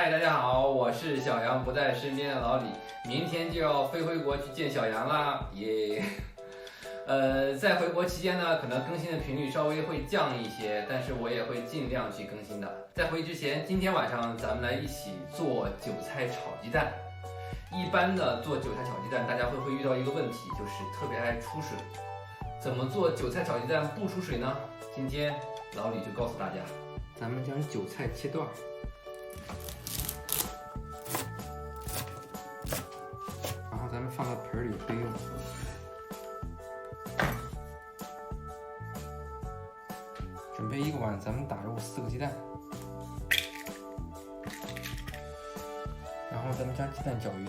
嗨，大家好，我是小杨不在身边的老李，明天就要飞回国去见小杨啦，耶！在回国期间呢，可能更新的频率稍微会降一些，但是我也会尽量去更新的。在回之前，今天晚上咱们来一起做韭菜炒鸡蛋。一般的做韭菜炒鸡蛋，大家会遇到一个问题，就是特别爱出水。怎么做韭菜炒鸡蛋不出水呢？今天老李就告诉大家。咱们将韭菜切段，然后咱们放到盆里备用。准备一个碗，咱们打入4个鸡蛋，然后咱们将鸡蛋搅匀，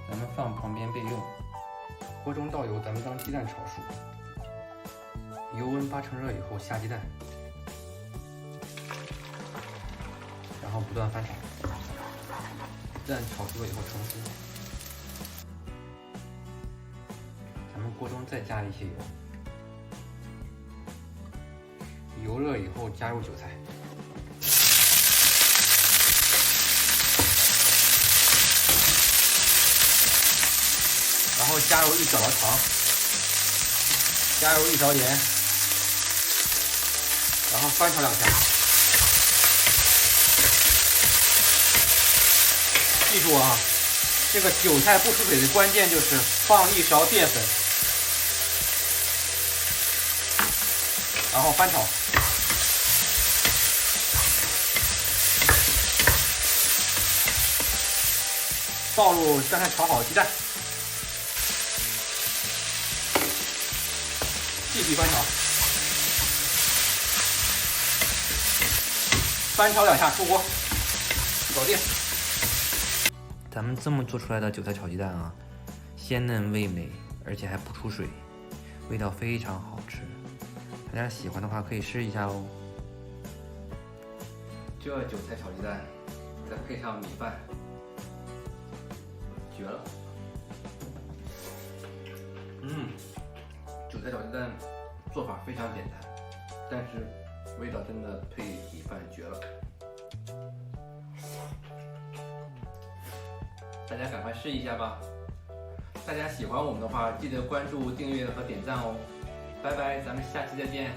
咱们放旁边备用。锅中倒油，咱们将鸡蛋炒熟。油温8成热以后下鸡蛋，然后不断翻炒，鸡蛋炒熟了以后成熟。咱们锅中再加一些油，油热以后加入韭菜，然后加入1小勺糖，加入1勺盐。然后翻炒2下，记住啊，这个韭菜不出水的关键就是放1勺淀粉，然后翻炒，倒入刚才炒好的鸡蛋，继续翻炒。翻炒2下出锅，搞定。咱们这么做出来的韭菜炒鸡蛋啊，鲜嫩味美，而且还不出水，味道非常好吃。大家喜欢的话可以试一下哦。这韭菜炒鸡蛋，再配上米饭，绝了！韭菜炒鸡蛋做法非常简单，但是味道真的配米饭绝了，大家赶快试一下吧！大家喜欢我们的话，记得关注、订阅和点赞哦！拜拜，咱们下期再见。